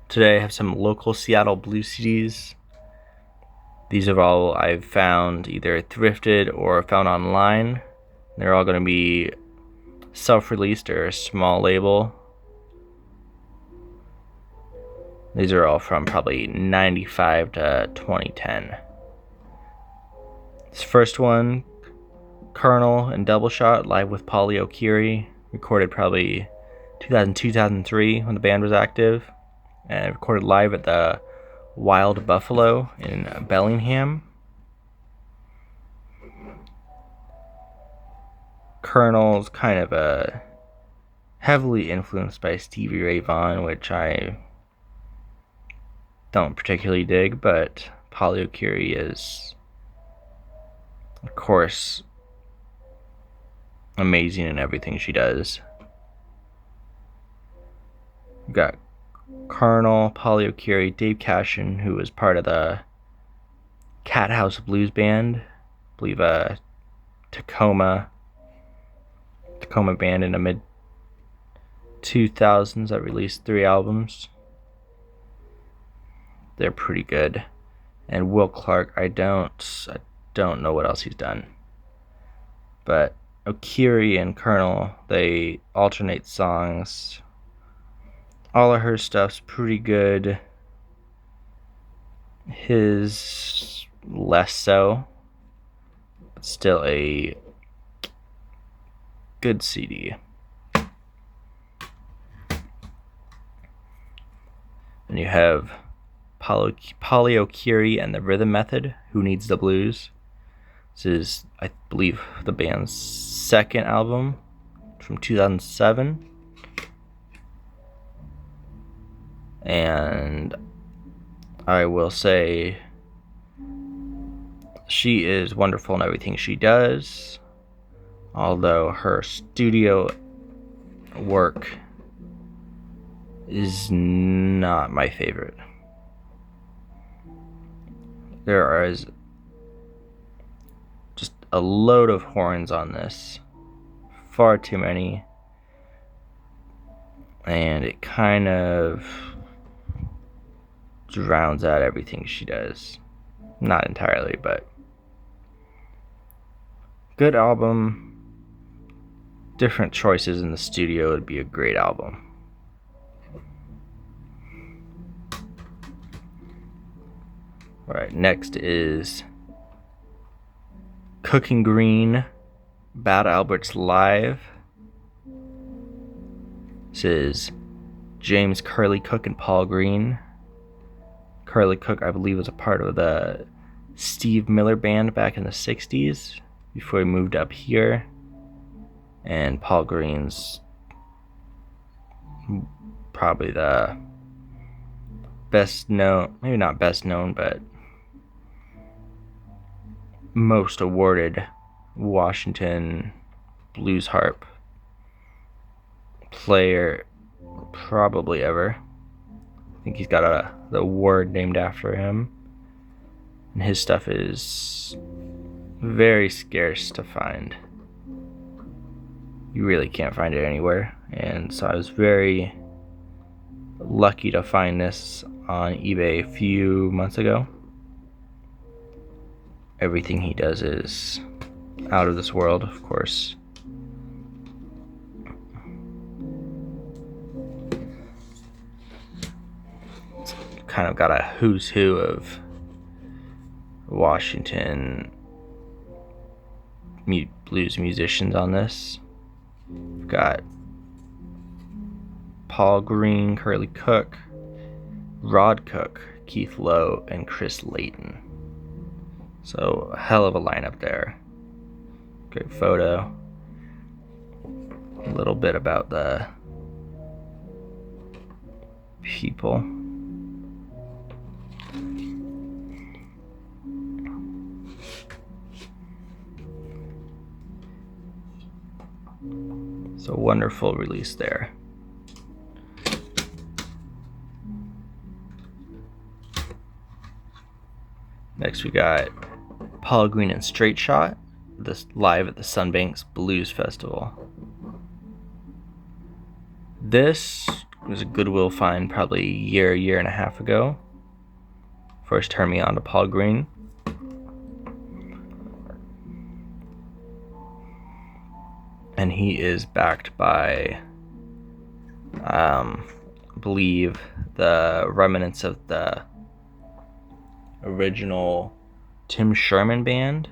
Today I have some local Seattle blues CDs. These are all I've found either thrifted or found online. They're all going to be self-released or a small label. These are all from probably 95 to 2010. This first one, Colonel and Doubleshot, live with O'Quarry, recorded probably 2002-2003 when the band was active, and recorded live at the Wild Buffalo in Bellingham. Colonel's kind of heavily influenced by Stevie Ray Vaughan, which I don't particularly dig, but O'Quarry is, of course, amazing in everything she does. We've got Colonel, O'Quarry, Dave Cashin, who was part of the Cat House Blues Band, I believe Tacoma band in the mid 2000s that released 3 albums. They're pretty good. And Will Clark, I don't know what else he's done. But O'Quarry and Colonel, they alternate songs. All of her stuff's pretty good. His less so, but still a good CD. And you have O'Quarry and the Rhythm Method, Who Needs the Blues. This is, I believe, the band's second album from 2007. And I will say she is wonderful in everything she does, although her studio work is not my favorite. There is just a load of horns on this, far too many, and it kind of drowns out everything she does. Not entirely, but good album. Different choices in the studio would be a great album. Alright, next is Cooking Green, Bad Alberts Live. This is James Curly Cooke and Paul Green. Curly Cooke, I believe, was a part of the Steve Miller Band back in the 60s before he moved up here. And Paul Green's probably the best known, maybe not best known, but most awarded Washington blues harp player probably ever. I think he's got the award named after him, and his stuff is very scarce to find. You really can't find it anywhere, and so I was very lucky to find this on eBay a few months ago. Everything he does is out of this world, of course. It's kind of got a who's who of Washington blues musicians on this. We've got Paul Green, Curly Cooke, Rod Cooke, Keith Lowe, and Chris Layton. So, a hell of a lineup there. Great photo. A little bit about the people. So, wonderful release there. Next we got Paul Green and Straight Shot, this live at the Sunbanks Blues Festival. This was a Goodwill find probably a year and a half ago. First turned me on to Paul Green. And he is backed by, I believe, the remnants of the original Tim Sherman band.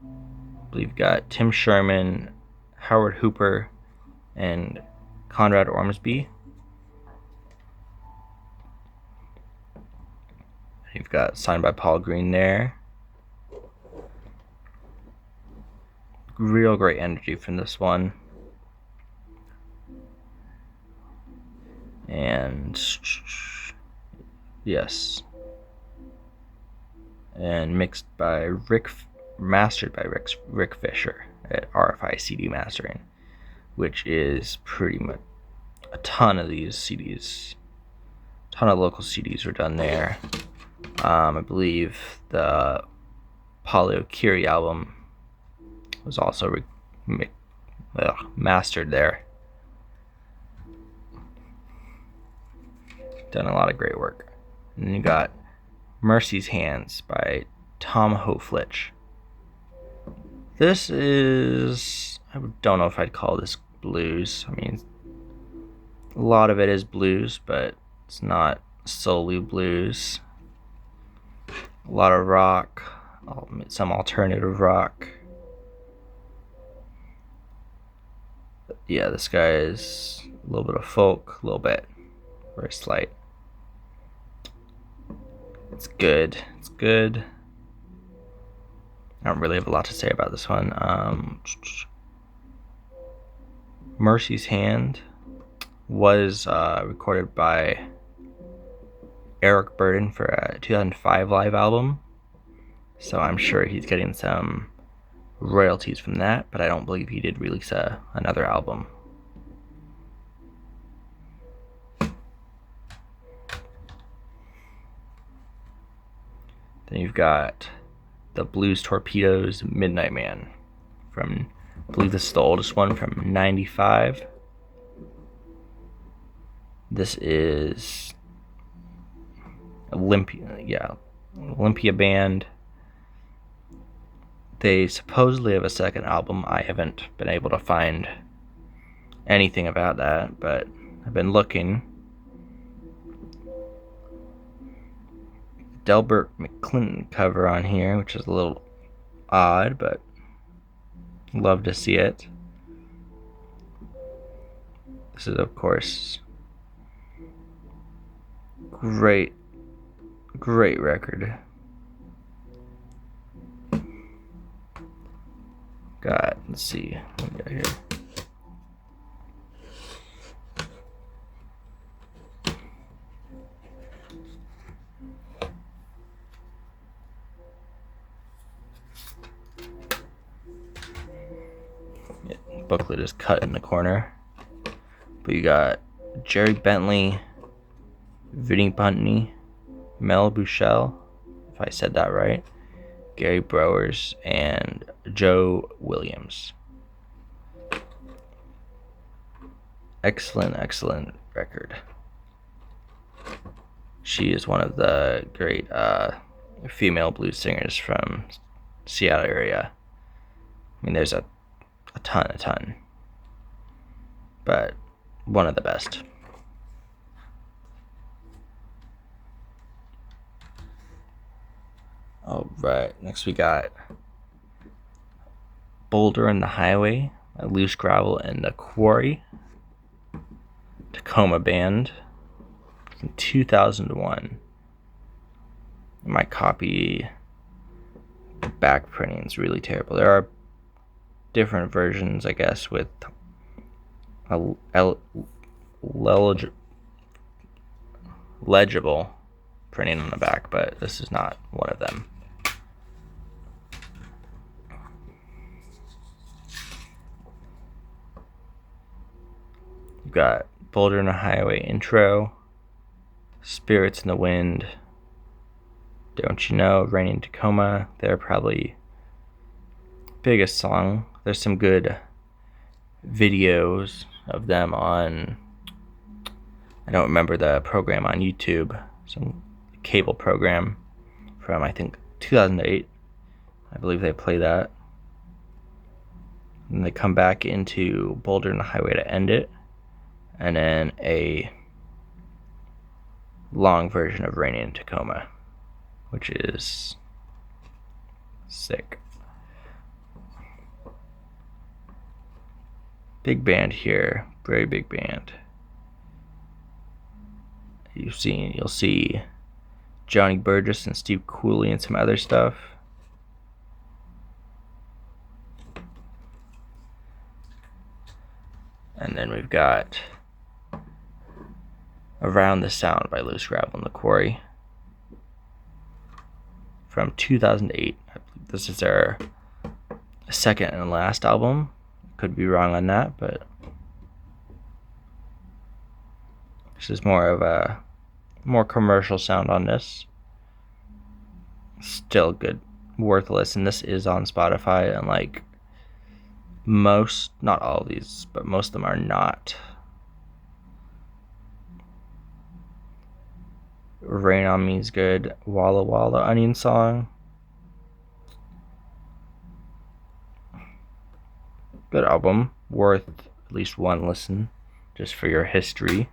I believe you've got Tim Sherman, Howard Hooper, and Conrad Ormsby. You've got signed by Paul Green there. Real great energy from this one. And yes. And mastered by Rick Fisher at RFI CD Mastering, which is pretty much a ton of these CDs. A ton of local CDs were done there. I believe the Paulo Kiri album was also mastered there. Done a lot of great work. And then you got Mercy's Hands by Tom Hoeflich. This is, I don't know if I'd call this blues. I mean, a lot of it is blues, but it's not solely blues. A lot of rock, some alternative rock. But yeah, this guy is a little bit of folk, a little bit, very slight. It's good. It's good. I don't really have a lot to say about this one. Mercy's Hand was recorded by Eric Burden for a 2005 live album. So I'm sure he's getting some royalties from that, but I don't believe he did release another album. Then you've got the Blues Torpedoes Midnight Man from, I believe this is the oldest one, from 95. This is Olympia Band. They supposedly have a second album. I haven't been able to find anything about that, but I've been looking. Delbert McClinton cover on here, which is a little odd, but love to see it. This is, of course, great record. Let's see what we got here. Booklet is cut in the corner, but you got Jerry Bentley, Vinnie Bunty, Mel Bushell, if I said that right, Gary Browers, and Joe Williams. Excellent record. She is one of the great female blues singers from Seattle area. I mean, there's a ton, but one of the best. All right, next we got Boulder and the Highway, a Loose Gravel and the Quarry, Tacoma Band from 2001. My copy, the back printing is really terrible. There are different versions, I guess, with a legible printing on the back, but this is not one of them. You've got Boulder and a Highway intro, Spirits in the Wind, Don't You Know, Raining Tacoma. They're probably biggest song. There's some good videos of them on I don't remember the program on YouTube, some cable program from I think 2008. I believe they play that. And they come back into Boulder and the highway to end it. And then a long version of Raining in Tacoma, which is sick. Big band here, very big band. You'll see Johnny Burgess and Steve Cooley and some other stuff. And then we've got Around the Sound by Loose Gravel and the Quarry from 2008. I believe this is their second and last album. Could be wrong on that, but this is more of a more commercial sound on this. Still good, worth a listen. This is on Spotify, and like most, not all of these, but most of them are not. Rain on Me is good. Walla Walla Onion Song. Good album. Worth at least one listen, just for your history.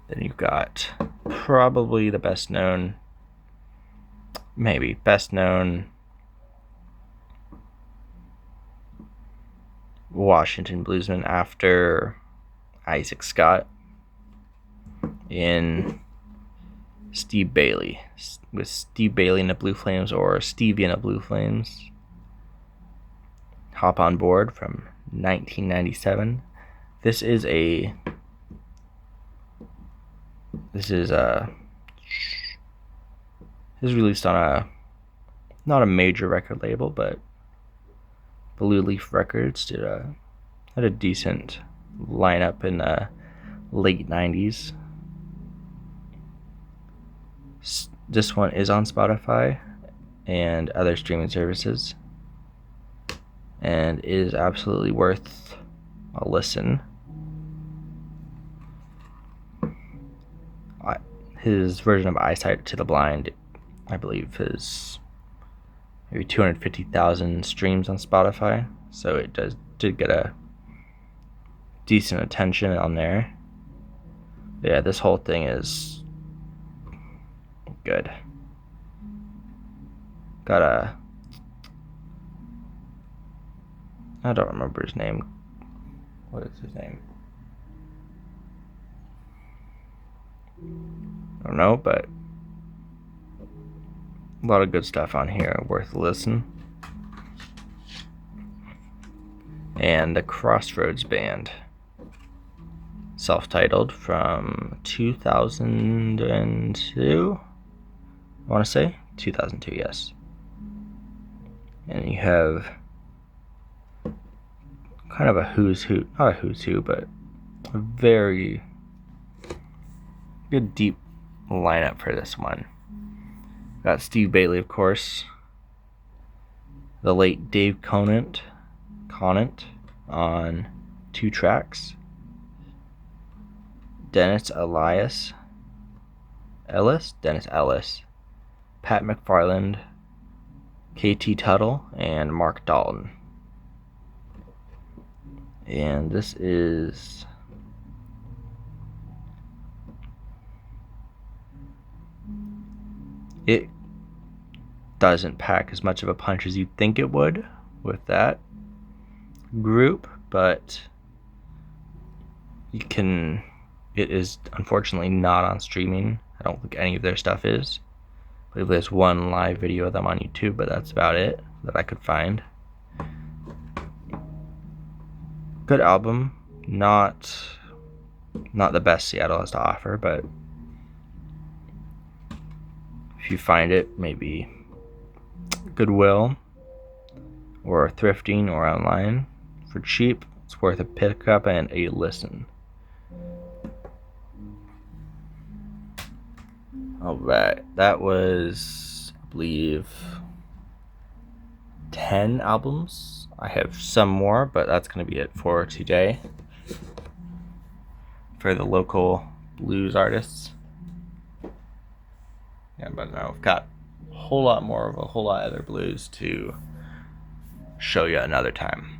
Then you've got probably the best known Washington bluesman after Isaac Scott in Steve Bailey, with Steve Bailey and the Blue Flames, or Stevie and the Blue Flames. Hop on Board from 1997. This is released on not a major record label, but Blue Leaf Records had a decent lineup in the late 90s. This one is on Spotify and other streaming services, and is absolutely worth a listen. His version of Eyesight to the Blind, I believe, is maybe 250,000 streams on Spotify, so it did get a decent attention on there. But yeah, this whole thing is good. I don't remember his name. What is his name? I don't know, but a lot of good stuff on here, worth a listen. And the Crossroads Band, self-titled, from 2002, I want to say 2002, yes. And you have kind of a who's who, not a who's who, but a very good deep lineup for this one. Got Steve Bailey, of course, the late Dave Conant on 2 tracks, Dennis Ellis, Pat McFarland, KT Tuttle, and Mark Dalton. And this is it. Doesn't pack as much of a punch as you'd think it would with that group, but it is unfortunately not on streaming. I don't think any of their stuff is. I believe there's one live video of them on YouTube, but that's about it that I could find. Good album. Not the best Seattle has to offer, but if you find it, maybe Goodwill or thrifting or online for cheap, it's worth a pickup and a listen. Alright, that was, I believe, 10 albums. I have some more, but that's going to be it for today. for the local blues artists. Yeah, but no, I've got a whole lot of other blues to show you another time.